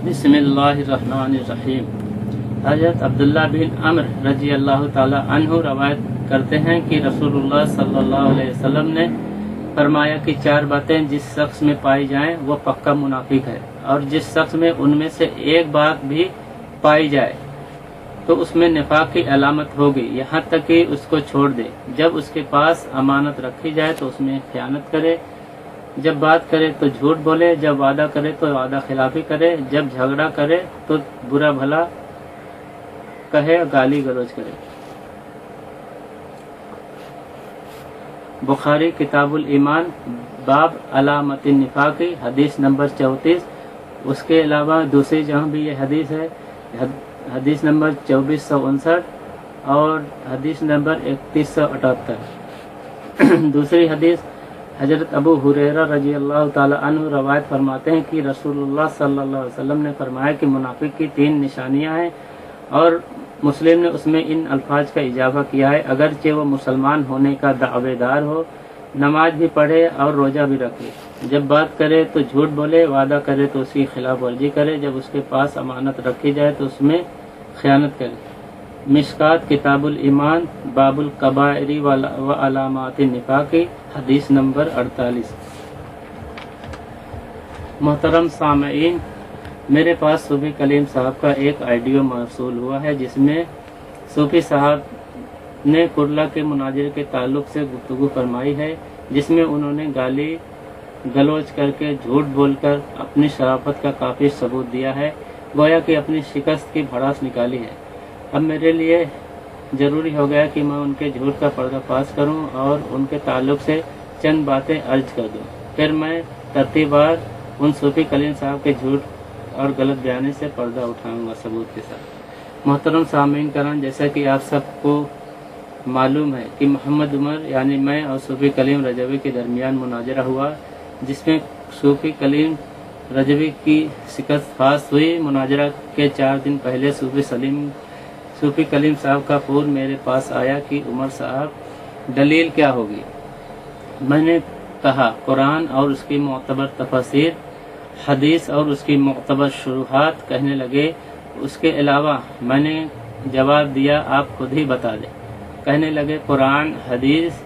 بسم اللہ الرحمن الرحیم۔ حضرت عبداللہ بن عمر رضی اللہ تعالی عنہ روایت کرتے ہیں کہ رسول اللہ صلی اللہ علیہ وسلم نے فرمایا کہ 4 باتیں جس شخص میں پائی جائیں وہ پکا منافق ہے، اور جس شخص میں ان میں سے ایک بات بھی پائی جائے تو اس میں نفاق کی علامت ہوگی، یہاں تک کہ اس کو چھوڑ دے۔ جب اس کے پاس امانت رکھی جائے تو اس میں خیانت کرے، جب بات کرے تو جھوٹ بولے، جب وعدہ کرے تو وعدہ خلافی کرے، جب جھگڑا کرے تو برا بھلا کہے، گالی گلوچ کرے۔ بخاری کتاب الایمان باب علامت النفاقی حدیث نمبر 34۔ اس کے علاوہ دوسری جگہ بھی یہ حدیث ہے، حدیث نمبر 2459 اور حدیث نمبر 3178۔ دوسری حدیث حضرت ابو ہریرہ رضی اللہ تعالی عنہ روایت فرماتے ہیں کہ رسول اللہ صلی اللہ علیہ وسلم نے فرمایا کہ منافق کی 3 نشانیاں ہیں، اور مسلم نے اس میں ان الفاظ کا اضافہ کیا ہے، اگرچہ وہ مسلمان ہونے کا دعوے دار ہو، نماز بھی پڑھے اور روزہ بھی رکھے، جب بات کرے تو جھوٹ بولے، وعدہ کرے تو اس کی خلاف ورزی کرے، جب اس کے پاس امانت رکھی جائے تو اس میں خیانت کرے۔ مشکات کتاب الایمان باب الکبائر و علامات النفاق حدیث نمبر 48۔ محترم سامعین، میرے پاس صوفی کلیم صاحب کا ایک آڈیو موصول ہوا ہے جس میں صوفی صاحب نے کرلا کے مناظرے کے تعلق سے گفتگو فرمائی ہے، جس میں انہوں نے گالی گلوچ کر کے جھوٹ بول کر اپنی شرافت کا کافی ثبوت دیا ہے، گویا کہ اپنی شکست کی بھڑاس نکالی ہے۔ اب میرے لیے ضروری ہو گیا کہ میں ان کے جھوٹ کا پردہ فاش کروں اور ان کے تعلق سے چند باتیں عرض کر دوں، پھر میں ترتیب وار ان صوفی کلیم صاحب کے جھوٹ اور غلط بیانی سے پردہ اٹھاؤں گا ثبوت کے ساتھ۔ محترم سامعین کرام، جیسا کہ آپ سب کو معلوم ہے کہ محمد عمر یعنی میں اور صوفی کلیم رجوی کے درمیان مناظرہ ہوا، جس میں صوفی کلیم رجوی کی شکست فاش ہوئی۔ مناظرہ کے 4 دن پہلے صوفی کلیم صاحب کا فون میرے پاس آیا کہ عمر صاحب دلیل کیا ہوگی؟ میں نے کہا قرآن اور اس کی معتبر تفاسیر، حدیث اور اس کی معتبر شروحات۔ کہنے لگے اس کے علاوہ؟ میں نے جواب دیا آپ خود ہی بتا دیں۔ کہنے لگے قرآن، حدیث،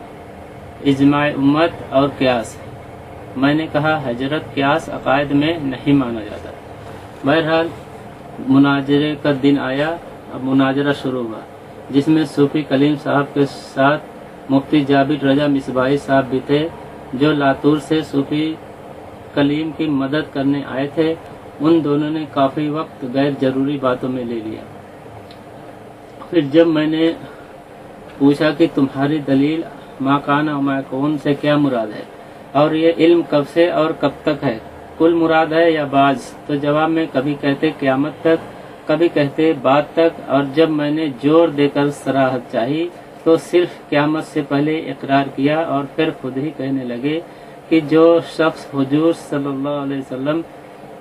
اجماع امت اور قیاس۔ میں نے کہا حضرت قیاس عقائد میں نہیں مانا جاتا۔ بہرحال مناظرے کا دن آیا، اب مناظرہ شروع ہوا، جس میں صوفی کلیم صاحب کے ساتھ مفتی جابر رضا مصباحی صاحب بھی تھے، جو لاتور سے صوفی کلیم کی مدد کرنے آئے تھے۔ ان دونوں نے کافی وقت غیر ضروری باتوں میں لے لیا۔ پھر جب میں نے پوچھا کہ تمہاری دلیل ما کان و ما یکون سے کیا مراد ہے، اور یہ علم کب سے اور کب تک ہے، کل مراد ہے یا بعض، تو جواب میں کبھی کہتے قیامت تک، کبھی کہتے بعد تک، اور جب میں نے زور دے کر صراحت چاہی تو صرف قیامت سے پہلے اقرار کیا، اور پھر خود ہی کہنے لگے کہ جو شخص حضور صلی اللہ علیہ وسلم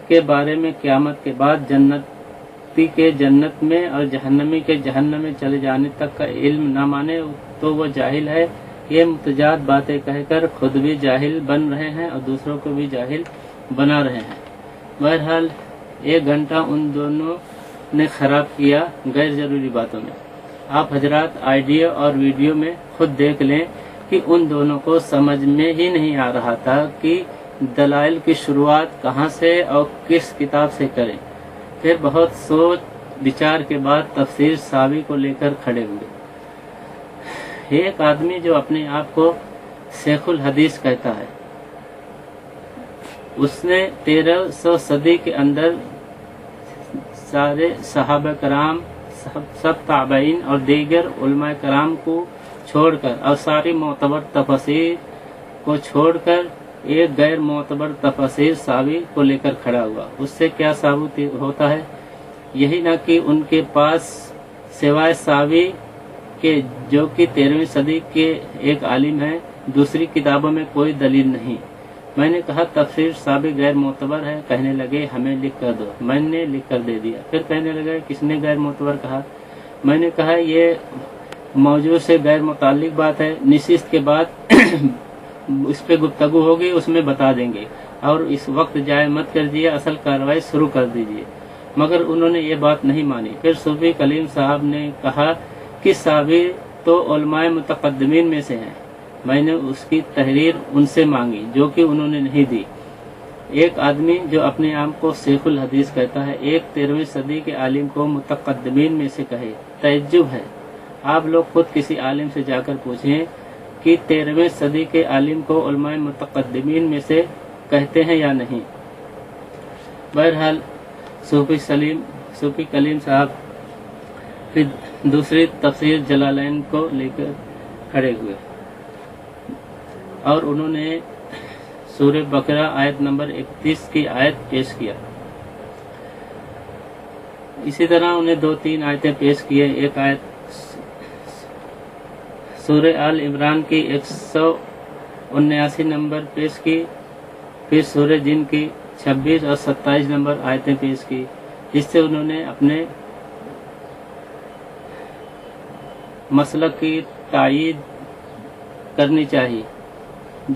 کے بارے میں قیامت کے بعد جنتی کے جنت میں اور جہنمی کے جہنم میں چلے جانے تک کا علم نہ مانے تو وہ جاہل ہے۔ یہ متضاد باتیں کہہ کر خود بھی جاہل بن رہے ہیں اور دوسروں کو بھی جاہل بنا رہے ہیں۔ بہرحال 1 گھنٹہ ان دونوں نے خراب کیا غیر ضروری باتوں میں۔ آپ حضرات آڈیو اور ویڈیو میں خود دیکھ لیں کہ ان دونوں کو سمجھ میں ہی نہیں آ رہا تھا کہ دلائل کی شروعات کہاں سے اور کس کتاب سے کریں۔ پھر بہت سوچ بچار کے بعد تفسیر ساوی کو لے کر کھڑے ہوئے۔ ایک آدمی جو اپنے آپ کو شیخ الحدیث کہتا ہے، اس نے 1300 صدی کے اندر سارے صحابہ کرام، سب تابعین اور دیگر علماء کرام کو چھوڑ کر اور ساری معتبر تفاسیر کو چھوڑ کر ایک غیر معتبر تفاسیر ساوی کو لے کر کھڑا ہوا۔ اس سے کیا ثابت ہوتا ہے؟ یہی نہ کہ ان کے پاس سوائے ساوی کے، جو کہ 13ویں صدی کے ایک عالم ہیں، دوسری کتابوں میں کوئی دلیل نہیں۔ میں نے کہا تفسیر ساوی غیر معتبر ہے۔ کہنے لگے ہمیں لکھ کر دو۔ میں نے لکھ کر دے دیا۔ پھر کہنے لگے کس نے غیر معتبر کہا؟ میں نے کہا یہ موضوع سے غیر متعلق بات ہے، نشست کے بعد اس پہ گفتگو ہوگی، اس میں بتا دیں گے، اور اس وقت ضائع مت کر دیجیے، اصل کارروائی شروع کر دیجیے۔ مگر انہوں نے یہ بات نہیں مانی۔ پھر صوفی کلیم صاحب نے کہا کہ صابر تو علماء متقدمین میں سے ہیں، میں نے اس کی تحریر ان سے مانگی جو کہ انہوں نے نہیں دی۔ ایک آدمی جو اپنے آپ کو شیخ الحدیث کہتا ہے، ایک 13ویں صدی کے عالم کو متقدمین میں سے کہے، تعجب ہے۔ آپ لوگ خود کسی عالم سے جا کر پوچھیں کہ 13ویں صدی کے عالم کو علماء متقدمین میں سے کہتے ہیں یا نہیں۔ بہرحال صوفی کلیم صاحب پھر دوسری تفسیر جلالین کو لے کر کھڑے ہوئے اور انہوں نے سورہ بقرہ آیت نمبر 31 کی آیت پیش کیا۔ اسی طرح انہیں 2-3 آیتیں پیش کیے۔ ایک آیت سورہ آل عمران کی 179 نمبر پیش کی، پھر سورہ جن کی 26 اور 27 نمبر آیتیں پیش کی، جس سے انہوں نے اپنے مسلک کی تائید کرنی چاہیے،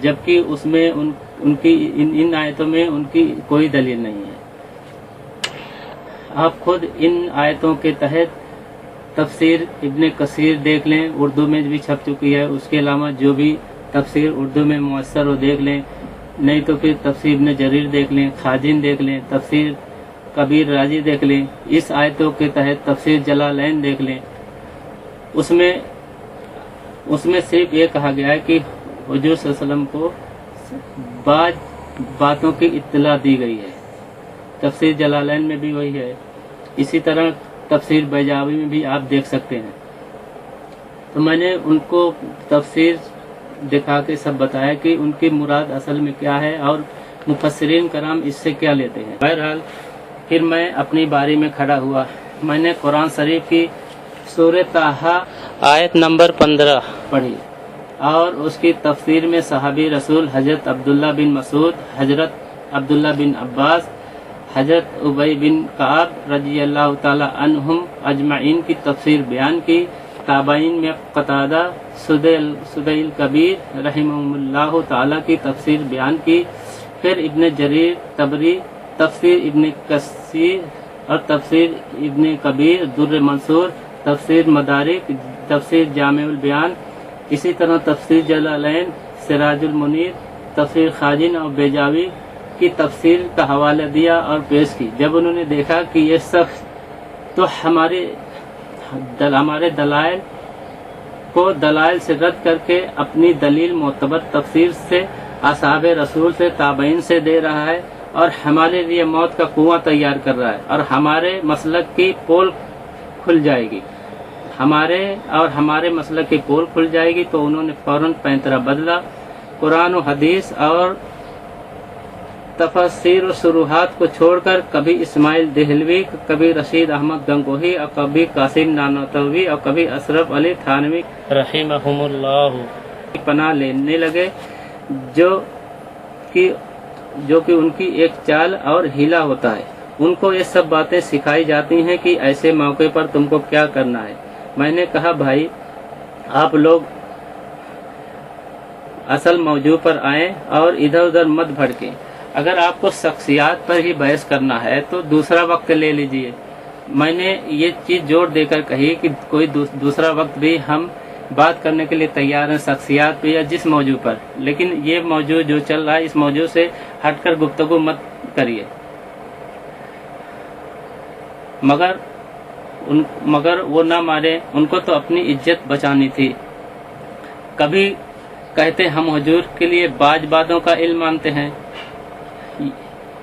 جبکہ اس میں ان آیتوں میں ان کی کوئی دلیل نہیں ہے۔ آپ خود ان آیتوں کے تحت تفسیر ابن کثیر دیکھ لیں، اردو میں بھی چھپ چکی ہے، اس کے علاوہ جو بھی تفسیر اردو میں میسر ہو دیکھ لیں، نہیں تو پھر تفسیر ابن جریر دیکھ لیں، خازن دیکھ لیں، تفسیر کبیر رازی دیکھ لیں، اس آیتوں کے تحت تفسیر جلالین دیکھ لیں۔ اس میں صرف یہ کہا گیا ہے کہ حضور صلی اللہ علیہ وسلم کو بعض باتوں کی اطلاع دی گئی ہے۔ تفسیر جلالین میں بھی وہی ہے، اسی طرح تفسیر بیضاوی میں بھی آپ دیکھ سکتے ہیں۔ تو میں نے ان کو تفسیر دکھا کے سب بتایا کہ ان کی مراد اصل میں کیا ہے اور مفسرین کرام اس سے کیا لیتے ہیں۔ بہرحال پھر میں اپنی باری میں کھڑا ہوا، میں نے قرآن شریف کی سورہ طٰہٰ آیت نمبر 15 پڑھی اور اس کی تفسیر میں صحابی رسول حضرت عبداللہ بن مسعود، حضرت عبداللہ بن عباس، حضرت ابی بن کعب رضی اللہ تعالی عنہم اجمعین کی تفسیر بیان کی۔ تابعین میں قتادہ، سدی الکبیر رحمہ اللہ تعالی کی تفسیر بیان کی۔ پھر ابن جریر طبری، تفسیر ابن کثیر اور تفسیر ابن کبیر، در منصور، تفسیر مدارک، تفسیر جامع البیان، اسی طرح تفسیر جلالین، سراج المنیر، تفسیر خازن اور بیضاوی کی تفسیر کا حوالہ دیا اور پیش کی۔ جب انہوں نے دیکھا کہ یہ سب تو ہمارے دلائل کو دلائل سے رد کر کے اپنی دلیل معتبر تفسیر سے، اصحاب رسول سے، تابعین سے دے رہا ہے اور ہمارے لیے موت کا کنواں تیار کر رہا ہے اور ہمارے مسلک کی پول کھل جائے گی، ہمارے مسلک کی پول کھل جائے گی، تو انہوں نے فوراً پینترا بدلا۔ قرآن و حدیث اور تفسیر و شروحات کو چھوڑ کر کبھی اسماعیل دہلوی، کبھی رشید احمد گنگوہی اور کبھی قاسم نانوتوی اور کبھی اشرف علی تھانوی رحمہم اللہ پناہ لینے لگے، جو کہ ان کی ایک چال اور ہیلا ہوتا ہے۔ ان کو یہ سب باتیں سکھائی جاتی ہیں کہ ایسے موقع پر تم کو کیا کرنا ہے۔ میں نے کہا بھائی آپ لوگ اصل موضوع پر آئیں اور ادھر ادھر مت بھڑکیں۔ اگر آپ کو شخصیات پر ہی بحث کرنا ہے تو دوسرا وقت لے لیجئے۔ میں نے یہ چیز جوڑ دے کر کہی کہ کوئی دوسرا وقت بھی ہم بات کرنے کے لیے تیار ہیں، شخصیات پہ یا جس موضوع پر، لیکن یہ موضوع جو چل رہا ہے اس موضوع سے ہٹ کر گفتگو مت کریے۔ مگر وہ نہ مارے، ان کو تو اپنی عزت بچانی تھی۔ کبھی کہتے ہم حضور کے لیے بعض باتوں کا علم مانتے ہیں،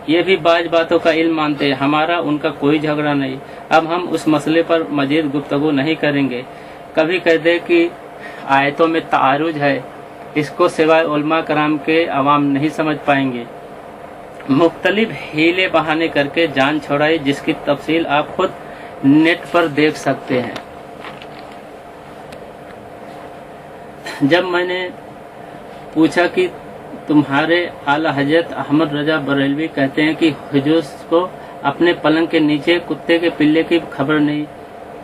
یہ بھی بعض باتوں کا علم مانتے ہیں، ہمارا ان کا کوئی جھگڑا نہیں، اب ہم اس مسئلے پر مزید گفتگو نہیں کریں گے۔ کبھی کہتے کہ آیتوں میں تعارض ہے، اس کو سوائے علماء کرام کے عوام نہیں سمجھ پائیں گے۔ مختلف ہیلے بہانے کر کے جان چھوڑائی، جس کی تفصیل آپ خود نیٹ پر دیکھ سکتے ہیں۔ جب میں نے پوچھا کہ تمہارے اعلیٰ حضرت احمد رضا بریلوی کہتے ہیں کہ حضور کو اپنے پلنگ کے نیچے کتے کے پلے کی خبر نہیں،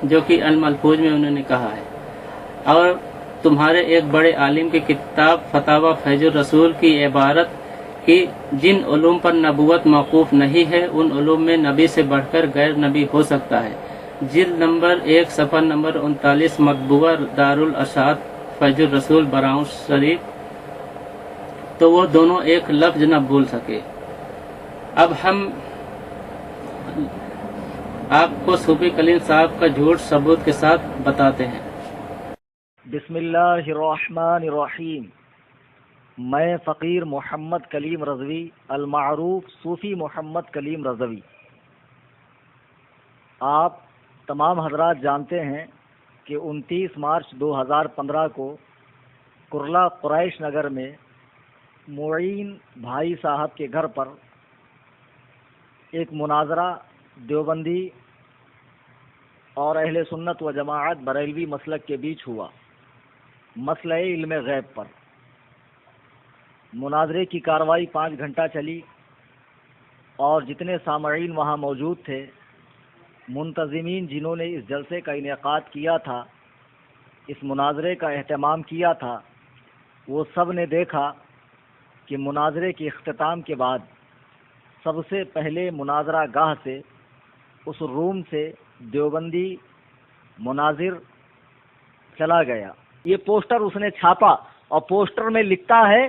جو کہ الملفوظ میں انہوں نے کہا ہے، اور تمہارے ایک بڑے عالم کی کتاب فتاوی فیض الرسول کی عبارت کہ جن علوم پر نبوت موقوف نہیں ہے ان علوم میں نبی سے بڑھ کر غیر نبی ہو سکتا ہے۔ جلد نمبر 1 صفحہ نمبر 39 مطبوعہ دارالارشاد فیض الرسول براؤں شریف۔ تو وہ دونوں ایک لفظ نہ بول سکے۔ اب ہم آپ کو صوفی کلیم صاحب کا جھوٹ ثبوت کے ساتھ بتاتے ہیں۔ بسم اللہ الرحمن الرحیم۔ میں فقیر محمد کلیم رضوی المعروف صوفی محمد کلیم رضوی، آپ تمام حضرات جانتے ہیں کہ 29 مارچ 2015 کو کرلا قریش نگر میں معین بھائی صاحب کے گھر پر ایک مناظرہ دیوبندی اور اہل سنت و جماعت بریلوی مسلک کے بیچ ہوا، مسئلہ علم غیب پر۔ مناظرے کی کارروائی 5 گھنٹہ چلی اور جتنے سامعین وہاں موجود تھے، منتظمین جنہوں نے اس جلسے کا انعقاد کیا تھا، اس مناظرے کا اہتمام کیا تھا، وہ سب نے دیکھا کہ مناظرے کے اختتام کے بعد سب سے پہلے مناظرہ گاہ سے، اس روم سے دیوبندی مناظر چلا گیا۔ یہ پوسٹر اس نے چھاپا اور پوسٹر میں لکھتا ہے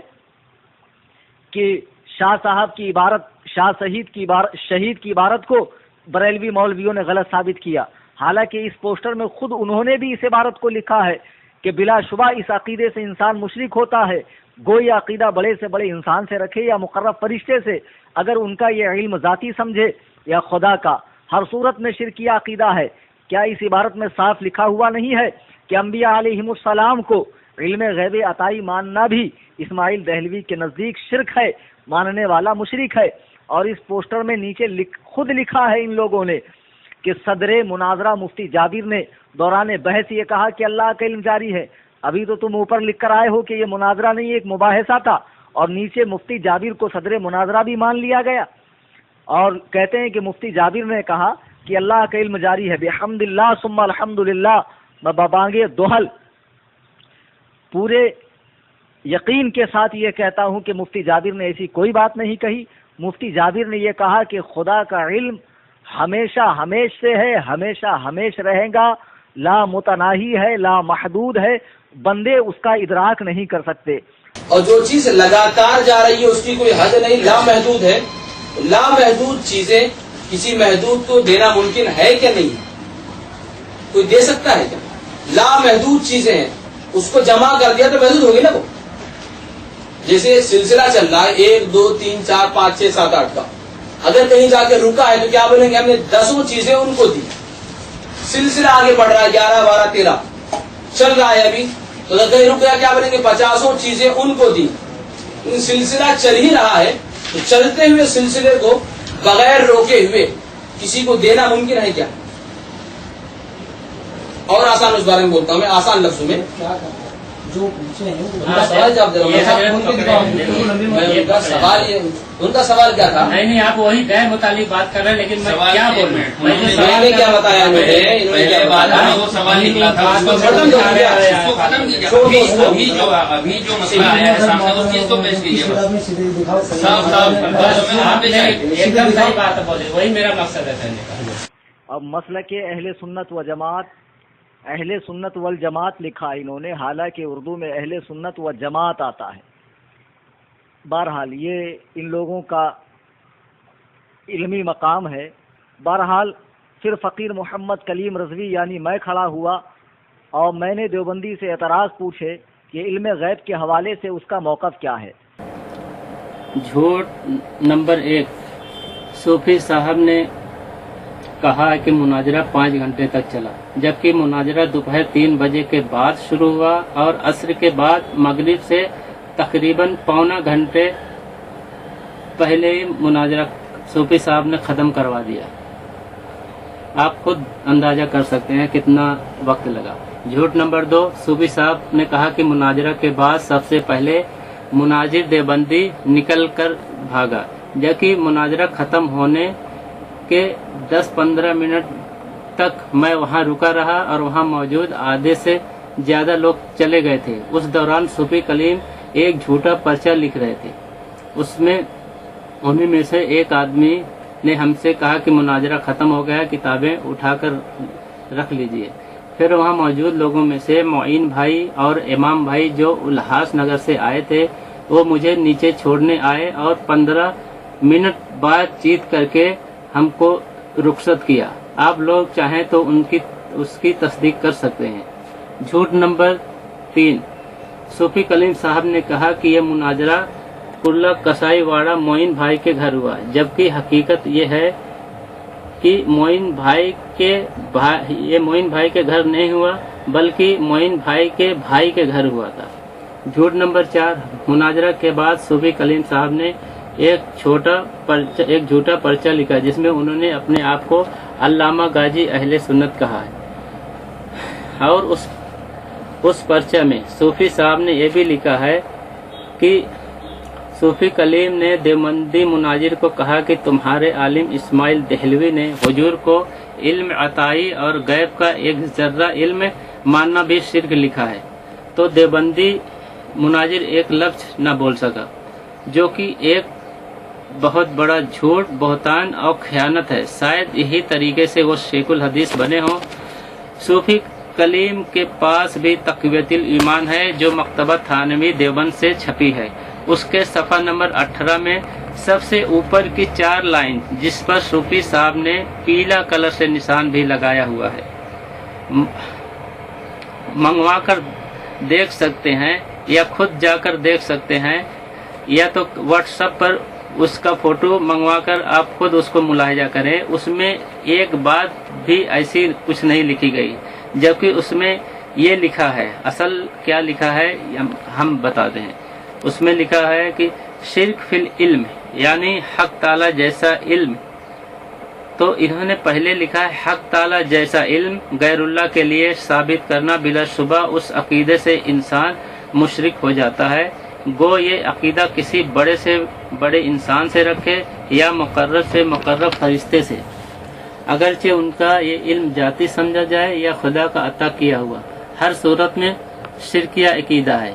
کہ شاہ صاحب کی عبارت، شاہ شہید کی عبارت کو بریلوی مولویوں نے غلط ثابت کیا، حالانکہ اس پوسٹر میں خود انہوں نے بھی اس عبارت کو لکھا ہے کہ بلا شبہ اس عقیدے سے انسان مشرک ہوتا ہے، گوئی عقیدہ بڑے سے بڑے انسان سے رکھے یا مقرب فرشتے سے، اگر ان کا یہ علم ذاتی سمجھے یا خدا کا، ہر صورت میں شرکیہ عقیدہ ہے۔ کیا اس عبارت میں صاف لکھا ہوا نہیں ہے کہ انبیاء علیہم السلام کو علم غیب عطائی ماننا بھی اسماعیل دہلوی کے نزدیک شرک ہے، ماننے والا مشرک ہے؟ اور اس پوسٹر میں نیچے خود لکھا ہے ان لوگوں نے کہ صدر مناظرہ مفتی جابر نے دوران بحث یہ کہا کہ اللہ کا علم جاری ہے۔ ابھی تو تم اوپر لکھ کر آئے ہو کہ یہ مناظرہ نہیں، ایک مباحثہ تھا، اور نیچے مفتی جابر کو صدر مناظرہ بھی مان لیا گیا، اور کہتے ہیں کہ مفتی جابر نے کہا کہ اللہ کا علم جاری ہے، بحمد اللہ ثم الحمد للہ، میں ببانگے دوہل پورے یقین کے ساتھ یہ کہتا ہوں کہ مفتی جابر نے ایسی کوئی بات نہیں کہی۔ مفتی جابر نے یہ کہا کہ خدا کا علم ہمیشہ ہمیش سے ہے، ہمیشہ ہمیش رہے گا، لا متناہی ہے، لا محدود ہے، بندے اس کا ادراک نہیں کر سکتے۔ اور جو چیز لگاتار جا رہی ہے اس کی کوئی حد نہیں، لا محدود ہے۔ لا محدود چیزیں کسی محدود کو دینا ممکن ہے کیا نہیں؟ کوئی دے سکتا ہے کیا؟ لا محدود چیزیں ہیں، اس کو جمع کر دیا تو محدود ہوگی نا وہ۔ جیسے سلسلہ چل رہا ہے 1 2 3 4 5 6 7 8 کا، اگر کہیں جا کے رکا ہے تو کیا بولیں گے؟ ہم نے 10 چیزیں ان کو دی۔ سلسلہ آگے بڑھ رہا ہے 11 12 13 چل رہا ہے ابھی، تو اگر کہیں رک گیا کیا بولیں گے؟ 50 چیزیں ان کو دی۔ سلسلہ چل ہی رہا ہے تو چلتے ہوئے سلسلے کو بغیر روکے ہوئے کسی کو دینا ممکن ہے کیا؟ اور آسان اس بارے میں بولتا ہوں میں، آسان لفظوں میں، جو پوچھے ہیں ان کا سوال جواب دے رہا ہوں۔ ان کا سوال کیا تھا؟ نہیں آپ وہی غیر متعلق بات کر رہے ہیں، لیکن میں کیا بول رہا ہوں؟ انہوں نے کیا بتایا مجھے، انہوں نے کیا بتایا، وہ سوال نکلا تھا، ابھی جو مسئلہ آیا ہے سامنے تو چیز تو پیش کیجیے، صاف ایک دم صحیح بات بولے، وہی میرا مقصد ہے کہنے کا۔ اب مسلک اہل سنت و جماعت، اہل سنت والجماعت لکھا انہوں نے، حالانکہ اردو میں اہل سنت و جماعت آتا ہے۔ بہرحال یہ ان لوگوں کا علمی مقام ہے۔ بہرحال پھر فقیر محمد کلیم رضوی یعنی میں کھڑا ہوا اور میں نے دیوبندی سے اعتراض پوچھے کہ علم غیب کے حوالے سے اس کا موقف کیا ہے۔ جھوٹ نمبر 1، صوفی صاحب نے کہا کہ مناظرہ 5 گھنٹے تک چلا، جبکہ مناظرہ دوپہر 3 بجے کے بعد شروع ہوا اور عصر کے بعد مغرب سے تقریباً پونا گھنٹے پہلے ہی مناظرہ صوفی صاحب نے ختم کروا دیا۔ آپ خود اندازہ کر سکتے ہیں کتنا وقت لگا۔ جھوٹ نمبر 2، صوفی صاحب نے کہا کہ مناظرہ کے بعد سب سے پہلے مناظر دیوبندی نکل کر بھاگا، جبکہ مناظرہ ختم ہونے کے 10-15 منٹ تک میں وہاں رکا رہا اور وہاں موجود آدھے سے زیادہ لوگ چلے گئے تھے۔ اس دوران صوفی کلیم ایک جھوٹا پرچہ لکھ رہے تھے۔ انہیں میں سے ایک آدمی نے ہم سے کہا کہ مناظرہ ختم ہو گیا، کتابیں اٹھا کر رکھ لیجئے۔ پھر وہاں موجود لوگوں میں سے معین بھائی اور امام بھائی جو الحاس نگر سے آئے تھے وہ مجھے نیچے چھوڑنے آئے اور 15 منٹ بات چیت کر کے ہم کو رخصت کیا۔ آپ لوگ چاہیں تو اس کی تصدیق کر سکتے ہیں۔ جھوٹ نمبر 3، صوفی کلیم صاحب نے کہا کہ یہ مناظرہ کرلا کسائی واڑہ معین بھائی کے گھر ہوا، جبکہ حقیقت یہ ہے کہ معین بھائی کے گھر نہیں ہوا بلکہ معین بھائی کے گھر ہوا تھا۔ جھوٹ نمبر 4، مناظرہ کے بعد صوفی کلیم صاحب نے ایک جھوٹا پرچہ لکھا جس میں انہوں نے اپنے آپ کو علامہ غازی اہل سنت کہا ہے، اور اس پرچہ میں صوفی صاحب نے یہ بھی لکھا ہے کہ صوفی کلیم نے دیوبندی مناظر کو کہا کہ تمہارے عالم اسماعیل دہلوی نے حضور کو علم عطائی اور غیب کا ایک ذرہ علم ماننا بھی شرک لکھا ہے، تو دیوبندی مناظر ایک لفظ نہ بول سکا، جو کہ ایک بہت بڑا جھوٹ، بہتان اور خیانت ہے۔ شاید یہی طریقے سے وہ شیخ الحدیث بنے ہوں۔ صوفی کلیم کے پاس بھی تقویت الایمان ہے جو مکتبہ تھانوی دیوبند سے چھپی ہے۔ اس کے صفحہ نمبر 18 میں سب سے اوپر کی 4 لائن جس پر صوفی صاحب نے پیلا کلر سے نشان بھی لگایا ہوا ہے، منگوا کر دیکھ سکتے ہیں یا خود جا کر دیکھ سکتے ہیں، یا تو واٹس ایپ پر اس کا فوٹو منگوا کر آپ خود اس کو ملاحظہ کریں۔ اس میں ایک بات بھی ایسی کچھ نہیں لکھی گئی، جبکہ اس میں یہ لکھا ہے، اصل کیا لکھا ہے ہم بتاتے ہیں۔ اس میں لکھا ہے کہ شرک فی العلم، یعنی حق تعالی جیسا علم، تو انہوں نے پہلے لکھا ہے حق تعالی جیسا علم غیر اللہ کے لیے ثابت کرنا بلا شبہ اس عقیدے سے انسان مشرک ہو جاتا ہے، گو یہ عقیدہ کسی بڑے سے بڑے انسان سے رکھے یا مقرر سے مقرر فرشتے سے، اگرچہ ان کا یہ علم ذاتی سمجھا جائے یا خدا کا عطا کیا ہوا، ہر صورت میں شرکیہ عقیدہ ہے۔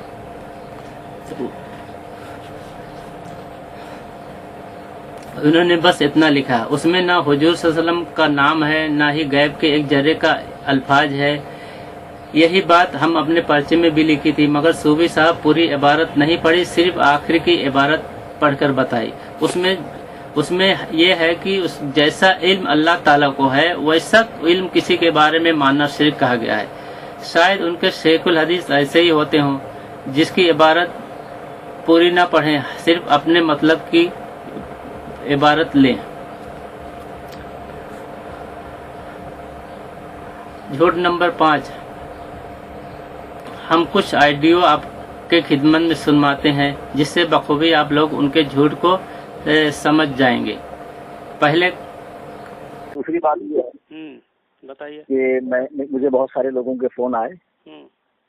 انہوں نے بس اتنا لکھا، اس میں نہ حضور صلی اللہ علیہ وسلم کا نام ہے، نہ ہی غیب کے ایک ذرے کا الفاظ ہے۔ یہی بات ہم اپنے پرچے میں بھی لکھی تھی، مگر صوفی صاحب پوری عبارت نہیں پڑھی، صرف آخری کی عبارت پڑھ کر بتائی۔ اس میں یہ ہے کہ جیسا علم اللہ تعالیٰ کو ہے ویسا علم کسی کے بارے میں ماننا شرک کہا گیا ہے۔ شاید ان کے شیخ الحدیث ایسے ہی ہوتے ہوں جس کی عبارت پوری نہ پڑھیں، صرف اپنے مطلب کی عبارت لیں۔ جھوٹ نمبر 5، ہم کچھ آڈیو آپ کے خدمت میں سنواتے ہیں جس سے بخوبی آپ لوگ ان کے جھوٹ کو سمجھ جائیں گے۔ پہلے دوسری بات یہ ہے بتائیے کہ مجھے بہت سارے لوگوں کے فون آئے،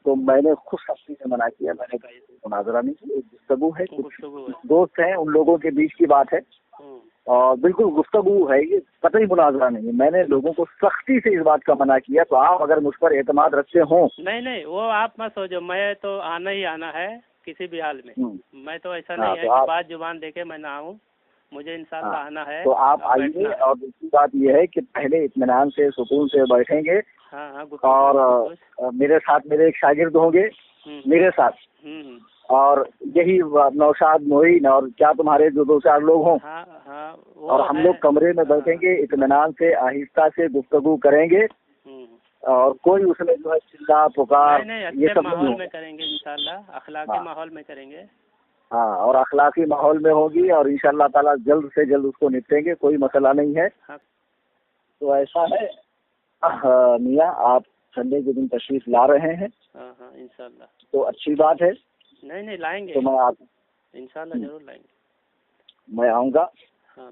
تو میں نے خود سختی سے منع کیا، میں نے کہا یہ مناظرہ نہیں، ایک گفتگو ہے، کچھ دوست ہیں ان لوگوں کے بیچ کی بات ہے، اور بالکل گفتگو ہے، یہ قطعی مناظرہ نہیں ہے۔ میں نے لوگوں کو سختی سے اس بات کا منع کیا، تو آپ اگر مجھ پر اعتماد رکھتے ہوں۔ نہیں وہ آپ مت سوچو، میں تو آنا ہی آنا ہے کسی بھی حال میں، میں تو ایسا نہیں ہے کہ بات زبان دے کے میں نہ آؤں، مجھے انشاءاللہ آنا ہے۔ تو آپ آئیے، اور دوسری بات یہ ہے کہ پہلے اطمینان سے سکون سے بیٹھیں گے، اور میرے ساتھ میرے ایک شاگرد ہوں گے میرے ساتھ، اور یہی نوشاد معین اور کیا تمہارے جو 2-4 لوگ ہوں، اور ہم لوگ کمرے میں بیٹھیں گے، اطمینان سے آہستہ سے گفتگو کریں گے، اور کوئی اس میں جو ہے چلا پکار یہ سب ماحول میں کریں گے انشاءاللہ، اخلاقی ماحول میں کریں گے۔ ہاں، اور اخلاقی ماحول میں ہوگی، اور انشاءاللہ تعالیٰ جلد سے جلد اس کو نپٹیں گے، کوئی مسئلہ نہیں ہے۔ تو ایسا ہے میاں، آپ سنڈے کے دن تشریف لا رہے ہیں؟ انشاءاللہ تو اچھی بات ہے۔ نہیں لائیں گے، تو میں انشاءاللہ ضرور لائیں گے، میں آؤں گا،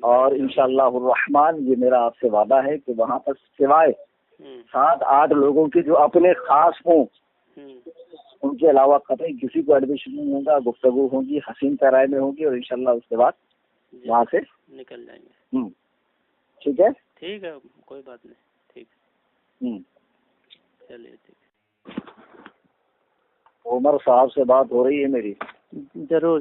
اور انشاءاللہ الرحمن یہ میرا آپ سے وعدہ ہے کہ وہاں پر سوائے 7-8 لوگوں کے جو اپنے خاص ہوں، ان کے علاوہ قطعی کسی کو ایڈمیشن نہیں ہوگا، گفتگو ہوگی، حسین پیرائے میں ہوگی، اور انشاءاللہ اس کے بعد وہاں سے نکل جائیں گے۔ ٹھیک ہے، ٹھیک ہے، کوئی بات نہیں، ٹھیک، چلیے ٹھیک۔ عمر صاحب سے بات ہو رہی ہے میری؟ ضرور۔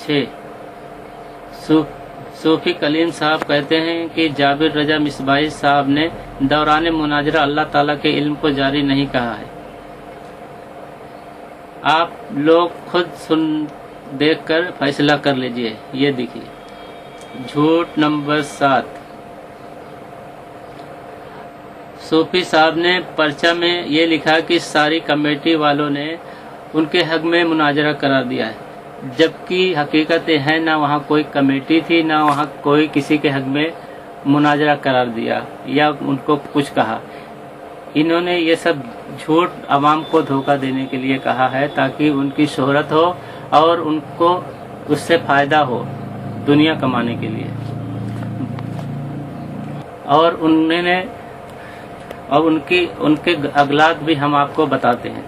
6, صوفی کلیم صاحب کہتے ہیں کہ جابر رضا مصباحی صاحب نے دوران مناظرہ اللہ تعالیٰ کے علم کو جاری نہیں کہا ہے. آپ لوگ خود سن دیکھ کر فیصلہ کر لیجئے. یہ دیکھیے جھوٹ نمبر 7. صوفی صاحب نے پرچہ میں یہ لکھا کہ ساری کمیٹی والوں نے ان کے حق میں مناظرہ قرار دیا ہے، جبکہ حقیقت ہے نہ وہاں کوئی کمیٹی تھی، نہ وہاں کوئی کسی کے حق میں مناظرہ قرار دیا یا ان کو کچھ کہا. انہوں نے یہ سب جھوٹ عوام کو دھوکہ دینے کے لیے کہا ہے تاکہ ان کی شہرت ہو اور ان کو اس سے فائدہ ہو دنیا کمانے کے لیے. اور ان کے اغلاط بھی ہم آپ کو بتاتے ہیں.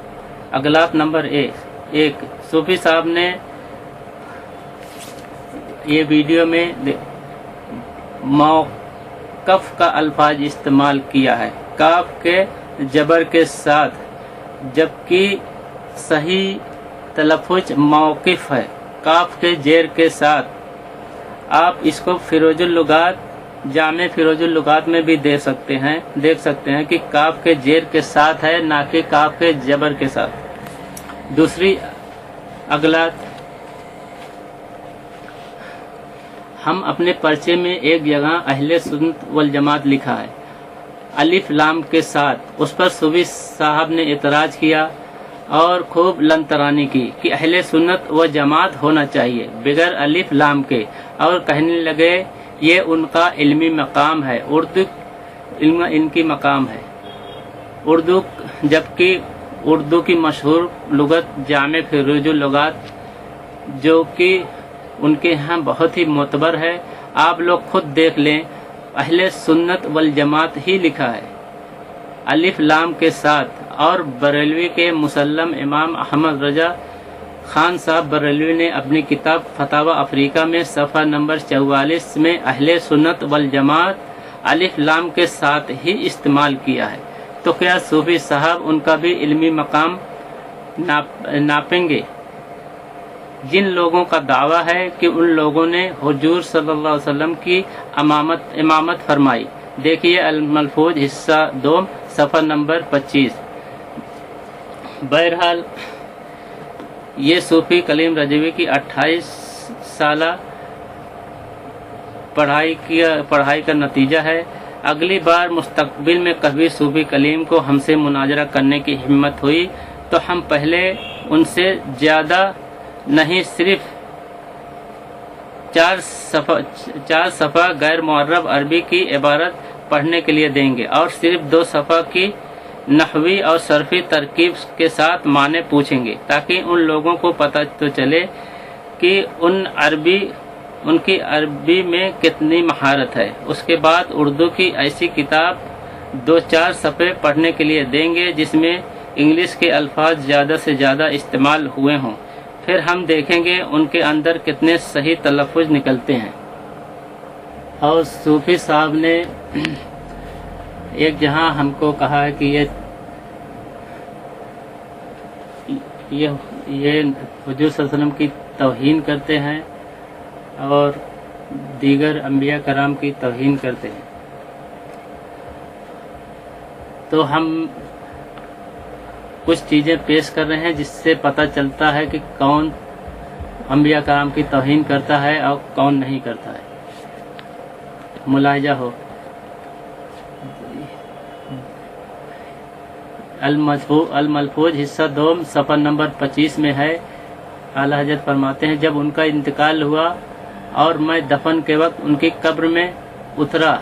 اغلاط نمبر 1. صوفی صاحب نے یہ ویڈیو میں موقف کا الفاظ استعمال کیا ہے، کاف کے جبر کے ساتھ، جبکہ صحیح تلفظ موقف ہے کاف کے زیر کے ساتھ. آپ اس کو فیروز اللغات، جامع فیروز اللغات میں بھی دیکھ سکتے ہیں کہ کاف کے زیر کے ساتھ ہے، نہ کہ کاف کے جبر کے ساتھ. دوسری اغلاط، ہم اپنے پرچے میں ایک جگہ اہل سنت والجماعت لکھا ہے الف لام کے ساتھ. اس پر صوفی صاحب نے اعتراض کیا اور خوب لنترانی کی کہ اہل سنت و جماعت ہونا چاہیے بغیر الف لام کے، اور کہنے لگے یہ ان کا علمی مقام ہے، اردو علم ان کی مقام ہے. جبکہ اردو کی مشہور لغت جامع فیروز اللغات جو کہ ان کے ہاں بہت ہی معتبر ہے، آپ لوگ خود دیکھ لیں، اہل سنت والجماعت ہی لکھا ہے الف لام کے ساتھ. اور بریلوی کے مسلم امام احمد رضا خان صاحب بریلوی نے اپنی کتاب فتاوی افریقہ میں صفحہ نمبر 44 میں اہل سنت والجماعت الف لام کے ساتھ ہی استعمال کیا ہے. تو کیا صوفی صاحب ان کا بھی علمی مقام ناپیں گے؟ جن لوگوں کا دعویٰ ہے کہ ان لوگوں نے حضور صلی اللہ علیہ وسلم کی امامت فرمائی، دیکھیے الملفوظ حصہ 2 صفحہ نمبر 25. بہرحال یہ صوفی کلیم رضوی کی 28 سالہ پڑھائی کا نتیجہ ہے. اگلی بار مستقبل میں کبھی صوفی کلیم کو ہم سے مناظرہ کرنے کی ہمت ہوئی تو ہم پہلے ان سے زیادہ نہیں، صرف 4 صفحہ غیر معرب عربی کی عبارت پڑھنے کے لیے دیں گے، اور صرف 2 صفحہ کی نحوی اور صرفی ترکیب کے ساتھ معنی پوچھیں گے، تاکہ ان لوگوں کو پتہ تو چلے کہ ان کی عربی میں کتنی مہارت ہے. اس کے بعد اردو کی ایسی کتاب 2-4 صفحے پڑھنے کے لیے دیں گے جس میں انگلش کے الفاظ زیادہ سے زیادہ استعمال ہوئے ہوں. پھر ہم دیکھیں گے ان کے اندر کتنے صحیح تلفظ نکلتے ہیں. اور صوفی صاحب نے ایک جہاں ہم کو کہا ہے کہ یہ حضور صلی اللہ علیہ وسلم کی توہین کرتے ہیں اور دیگر انبیاء کرام کی توہین کرتے ہیں. تو ہم کچھ چیزیں پیش کر رہے ہیں جس سے پتہ چلتا ہے کہ کون انبیاء کرام کی توہین کرتا ہے اور کون نہیں کرتا ہے. ملاحظہ ہو. الملفوظ حصہ 2 صفحہ نمبر 25 میں ہے. اعلیٰ حضرت فرماتے ہیں جب ان کا انتقال ہوا اور میں دفن کے وقت ان کی قبر میں اترا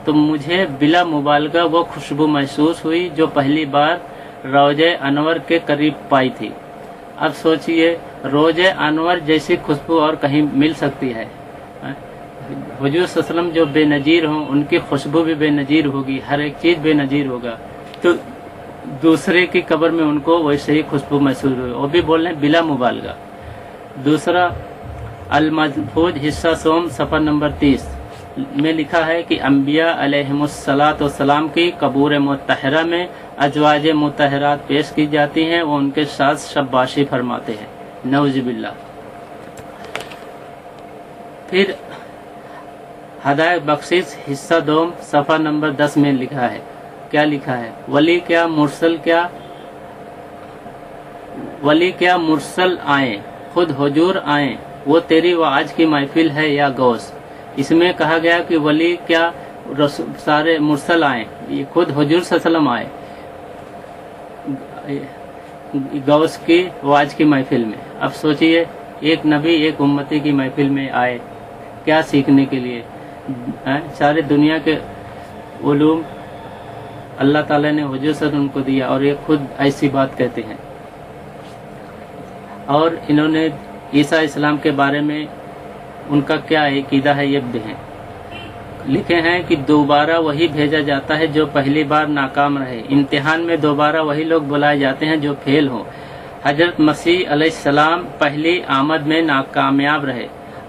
تو مجھے بلا مبالغہ وہ خوشبو محسوس ہوئی جو پہلی بار روضہ انور کے قریب پائی تھی. اب سوچئے روضہ انور جیسی خوشبو اور کہیں مل سکتی ہے؟ حضور صلی اللہ علیہ وسلم جو بے نظیر ہوں ان کی خوشبو بھی بے نظیر ہوگی، ہر ایک چیز بے نظیر ہوگا، تو دوسرے کی قبر میں ان کو ویسے ہی خوشبو محسوس ہوئی، وہ بھی بول رہے ہیں بلا مبالغہ. دوسرا الملفوظ حصہ 3 صفحہ نمبر 30 میں لکھا ہے کہ انبیاء علیہم السلام کی قبور مطہرہ میں ازواج مطہرات پیش کی جاتی ہیں، وہ ان کے ساتھ شباشی فرماتے ہیں. نعوذ باللہ. پھر ہدایت بخشش حصہ دوم صفحہ نمبر 10 میں لکھا ہے. کیا لکھا ہے؟ ولی کیا مرسل آئیں، خود حضور آئیں، وہ تیری وعج کی محفل ہے یا غوث. اس میں کہا گیا کہ ولی کیا سارے مرسل آئیں، یہ خود حضور صلی اللہ علیہ وسلم آئے غوث کی وعج کی محفل میں. اب سوچئے ایک نبی ایک امتی کی محفل میں آئے کیا سیکھنے کے لیے. سارے دنیا کے علوم اللہ تعالیٰ نے حضور صلی اللہ علیہ وسلم کو دیا اور یہ خود ایسی بات کہتے ہیں. اور انہوں نے عیسیٰ اسلام کے بارے میں ان کا کیا عقیدہ ہے یہ بھی ہیں. لکھے ہیں کہ دوبارہ وہی بھیجا جاتا ہے جو پہلی بار ناکام رہے. امتحان میں دوبارہ وہی لوگ بلائے جاتے ہیں جو فیل ہوں. حضرت مسیح علیہ السلام پہلی آمد میں ناکامیاب رہے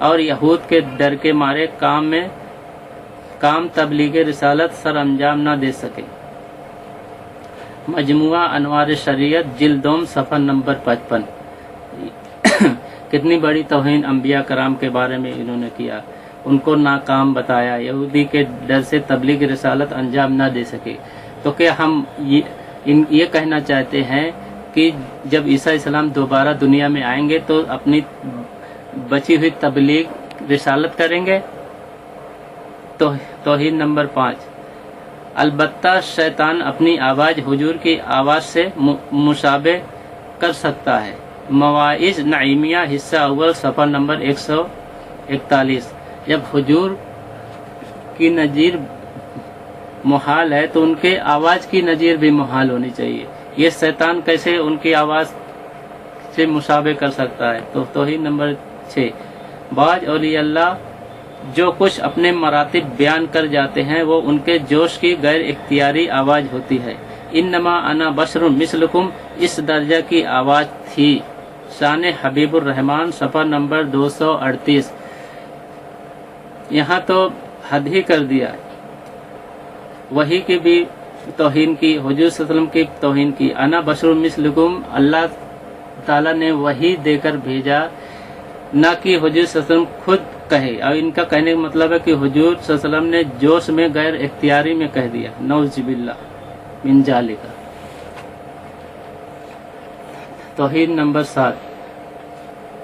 اور یہود کے ڈر کے مارے کام تبلیغ رسالت سر انجام نہ دے سکے. مجموعہ انوار شریعت جلد دوم صفحہ نمبر 55. کتنی بڑی توہین انبیاء کرام کے بارے میں انہوں نے کیا. ان کو ناکام بتایا، یہودی کے ڈر سے تبلیغ رسالت انجام نہ دے سکے. تو کیا ہم یہ کہنا چاہتے ہیں کہ جب عیسیٰ السلام دوبارہ دنیا میں آئیں گے تو اپنی بچی ہوئی تبلیغ رسالت کریں گے؟ توہین نمبر 5. البتہ شیطان اپنی آواز حضور کی آواز سے مشابہ کر سکتا ہے. مواعظ نعیمیہ حصہ اول صفحہ نمبر 141. جب حضور کی نظیر محال ہے تو ان کے آواز کی نظیر بھی محال ہونی چاہیے. یہ شیطان کیسے ان کی آواز سے مشابہ کر سکتا ہے؟ تو توہین نمبر 6. بعض اولیاء اللہ جو کچھ اپنے مراتب بیان کر جاتے ہیں وہ ان کے جوش کی غیر اختیاری آواز ہوتی ہے. انما انا بشر مثلکم اس درجہ کی آواز تھی. شان حبیب الرحمان صفحہ نمبر 238. یہاں تو حد ہی کر دیا. وہی کی بھی توہین کی، حضور صلی اللہ علیہ وسلم کی توہین کی. انا بشر مثلکم اللہ تعالیٰ نے وہی دے کر بھیجا، نہ کہ حضور صلی اللہ علیہ وسلم خود کہے. اور ان کا کہنے کا مطلب ہے کہ حضور صلی اللہ علیہ وسلم نے جوش میں غیر اختیاری میں کہہ دیا. نعوذ باللہ من ذالک. توہین نمبر 7.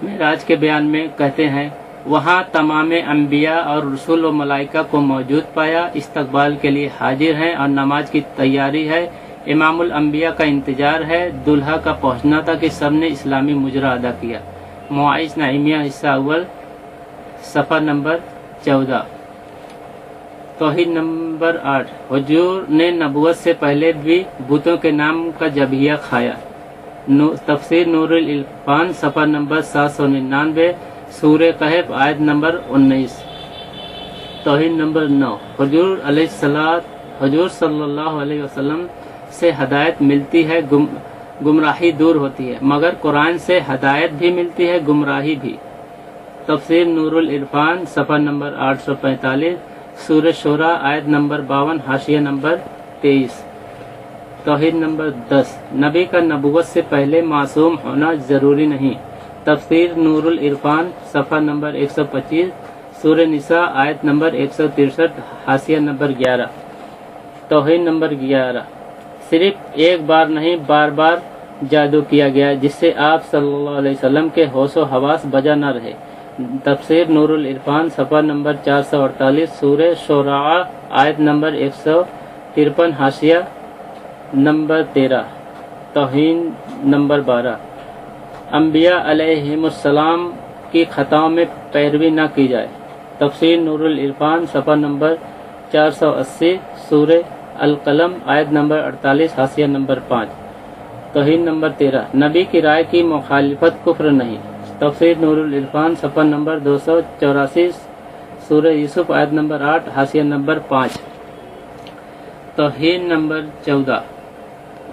معراج کے بیان میں کہتے ہیں وہاں تمام انبیاء اور رسول و ملائکہ کو موجود پایا، استقبال کے لیے حاضر ہیں اور نماز کی تیاری ہے. امام الانبیاء کا انتظار ہے. دلہا کا پہنچنا تھا کہ سب نے اسلامی مجرا ادا کیا. مواعظ نعیمیہ حصہ اول صفحہ نمبر 14. توحید نمبر 8. حضور نے نبوت سے پہلے بھی بتوں کے نام کا ذبیحہ کھایا. تفسیر نور العرفان صفحہ نمبر 799. سورہ کہف آیت نمبر 19. توحید نمبر 9. حضور صلی اللہ علیہ وسلم سے ہدایت ملتی ہے، گمراہی دور ہوتی ہے، مگر قرآن سے ہدایت بھی ملتی ہے، گمراہی بھی. تفسیر نور العرفان صفحہ نمبر 845. سورہ شورى آیت نمبر 52 حاشیہ نمبر 23. توحید نمبر 10. نبی کا نبوت سے پہلے معصوم ہونا ضروری نہیں. تفسیر نور العرفان صفحہ نمبر 125. سورہ نساء آیت نمبر 163 حاشیہ نمبر 11. توحید نمبر 11. صرف ایک بار نہیں بار بار جادو کیا گیا جس سے آپ صلی اللہ علیہ وسلم کے ہوش و حواس بجا نہ رہے. تفسیر نور العرفان صفحہ نمبر 448. سورہ شعراء آیت نمبر 153 حاشیہ نمبر 13. توہین نمبر 12. انبیاء علیہم السلام کی خطاؤں میں پیروی نہ کی جائے. تفسیر نور العرفان صفحہ نمبر 480. سورہ القلم آیت نمبر 48 حاشیہ نمبر 5. توہین نمبر 13. نبی کی رائے کی مخالفت کفر نہیں. تفسیر نور العرفان صفحہ نمبر 284. سورہ یوسف آیت نمبر 8 حاشیہ نمبر 5. توہین نمبر 14.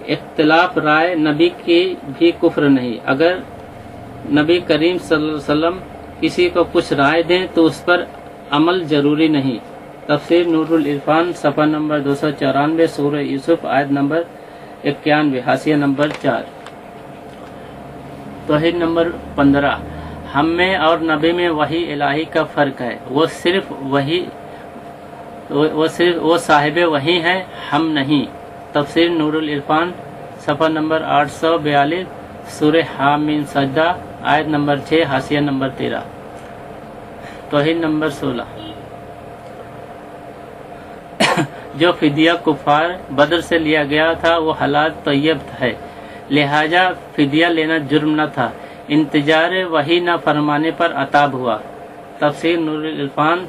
اختلاف رائے نبی کی بھی کفر نہیں. اگر نبی کریم صلی اللہ علیہ وسلم کسی کو کچھ رائے دیں تو اس پر عمل ضروری نہیں. تفسیر نور العرفان صفحہ نمبر 294. سورہ یوسف آیت نمبر 91 حاشیہ نمبر 4. توحید نمبر 15. ہم میں اور نبی میں وحی الہی کا فرق ہے. وہ صرف وہ صاحب وحی ہیں، ہم نہیں۔ تفسیر نور العرفان صفحہ نمبر 842 سورہ حامیم سجدہ آیت نمبر 6 حاشیہ نمبر 13۔ توحید نمبر 16۔ جو فدیہ کفار بدر سے لیا گیا تھا وہ حلال طیب ہے، لہذا فدیہ لینا جرم نہ تھا، انتظار وحی نہ فرمانے پر عتاب ہوا۔ تفسیر نور العرفان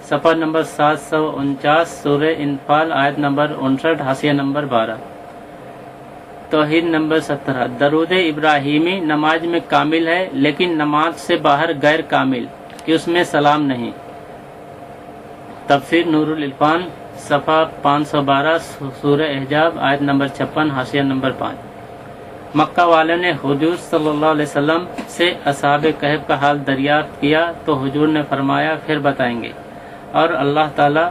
صفحہ نمبر 749 سورہ انفال آیت نمبر 59 حاشیہ نمبر 12۔ توحید نمبر 17۔ درود ابراہیمی نماز میں کامل ہے، لیکن نماز سے باہر غیر کامل کہ اس میں سلام نہیں۔ تفسیر نور العرفان صفحہ 512 سورہ احزاب آیت نمبر 56 حاشیہ نمبر 5۔ مکہ والوں نے حضور صلی اللہ علیہ وسلم سے اصحاب کہف کا حال دریافت کیا تو حضور نے فرمایا پھر بتائیں گے، اور اللہ تعالی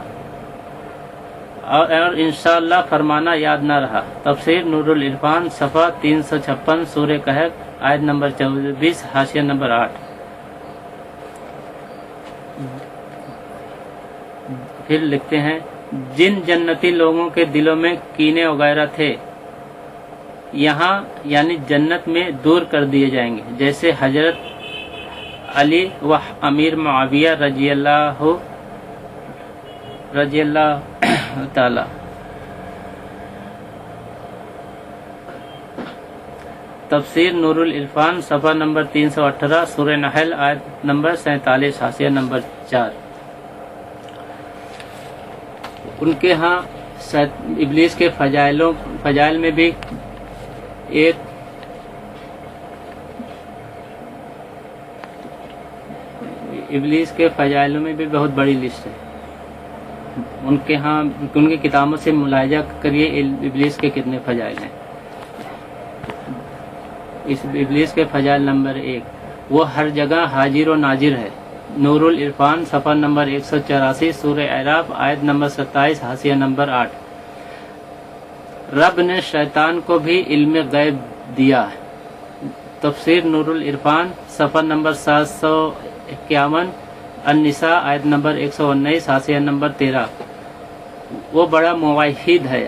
اور انشاءاللہ فرمانا یاد نہ رہا۔ تفسیر نور العرفان صفحہ 356 سورہ کہف آیت نمبر 24 حاشیہ نمبر 8۔ پھر لکھتے ہیں جن جنتی لوگوں کے دلوں میں کینے وغیرہ تھے یہاں یعنی جنت میں دور کر دیے جائیں گے، جیسے حضرت علی و امیر معاویہ رضی اللہ تعالی۔ تفسیر نور العرفان صفحہ نمبر 318 سورہ نحل آیت نمبر 47 حاشیہ نمبر 4۔ ان کے ہاں ابلیس کے فضائل میں بھی ایک ابلیس کے فضائلوں میں بھی بہت بڑی لسٹ ہے۔ ان کے ہاں ان کی کتابوں سے ملاحظہ کریے ابلیس کے کتنے فضائل ہیں۔ اس ابلیس کے فضائل نمبر 1، وہ ہر جگہ حاضر و ناظر ہے۔ نور العرفان صفحہ نمبر 184 سورہ اعراف آیت نمبر 27 حاشیہ نمبر 8۔ رب نے شیطان کو بھی علم غیب دیا ہے۔ تفسیر نور العرفان صفحہ نمبر 751 النساء آیت نمبر 119 حاشیہ نمبر 13۔ وہ بڑا موحد ہے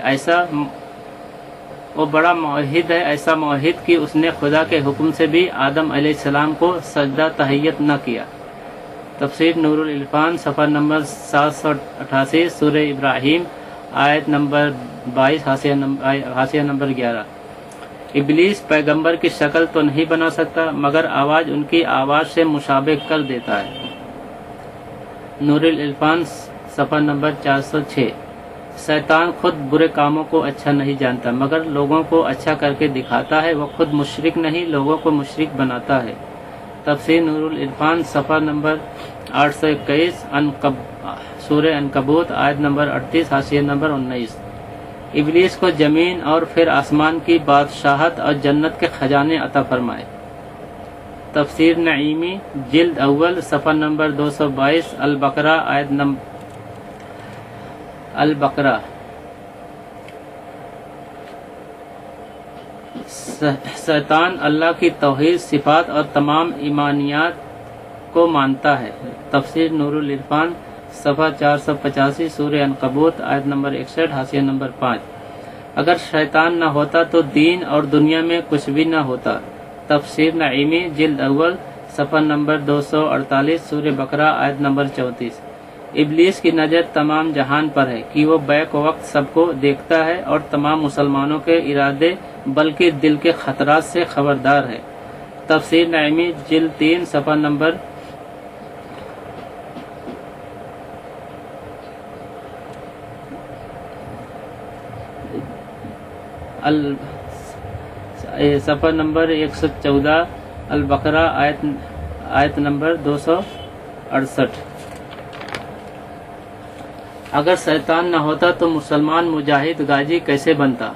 ایسا موحد کہ اس نے خدا کے حکم سے بھی آدم علیہ السلام کو سجدہ تحیت نہ کیا۔ تفسیر نور العرفان صفحہ نمبر 788 سورہ ابراہیم آیت نمبر 22 حاشیہ نمبر 11۔ ابلیس پیغمبر کی شکل تو نہیں بنا سکتا مگر آواز ان کی آواز سے مشابہ کر دیتا ہے۔ نور العرفان صفحہ نمبر 406۔ شیطان خود برے کاموں کو اچھا نہیں جانتا مگر لوگوں کو اچھا کر کے دکھاتا ہے، وہ خود مشرک نہیں لوگوں کو مشرک بناتا ہے۔ تفسیر نور العرفان صفحہ نمبر 821 سورہ عنکبوت آیت نمبر 38 حاشیہ نمبر 19۔ ابلیس کو زمین اور پھر آسمان کی بادشاہت اور جنت کے خزانے عطا فرمائے۔ تفسیر نعیمی جلد اول صفحہ نمبر 222 البقرہ آیت نمبر البقرہ۔ شیطان اللہ کی توحید صفات اور تمام ایمانیات کو مانتا ہے۔ تفسیر نور العرفان صفحہ 485 سورہ عنکبوت آیت نمبر 61 حاشیہ نمبر 5۔ اگر شیطان نہ ہوتا تو دین اور دنیا میں کچھ بھی نہ ہوتا۔ تفسیر نعیمی جلد اول صفحہ نمبر 248 سورہ بقرہ آیت نمبر 34۔ ابلیس کی نظر تمام جہان پر ہے کہ وہ بیک وقت سب کو دیکھتا ہے اور تمام مسلمانوں کے ارادے بلکہ دل کے خطرات سے خبردار ہے۔ تفسیر نعیمی جلد 3 صفحہ نمبر صفحہ نمبر 114 البقرہ آیت نمبر 268۔ اگر شیطان نہ ہوتا تو مسلمان مجاہد غازی کیسے بنتا؟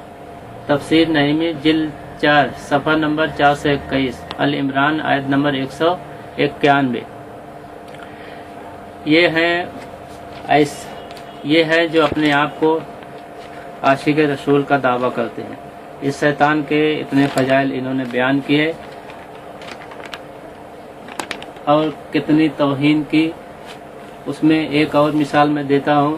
تفسیر نعیمی جلد 4 صفحہ نمبر 421 العمران آیت نمبر 191۔ یہ ہے جو اپنے آپ کو عاشق رسول کا دعویٰ کرتے ہیں۔ اس شیطان کے اتنے فضائل انہوں نے بیان کیے اور کتنی توہین کی۔ اس میں ایک اور مثال میں دیتا ہوں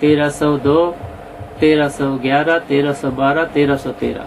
1302 1311 1312 1313।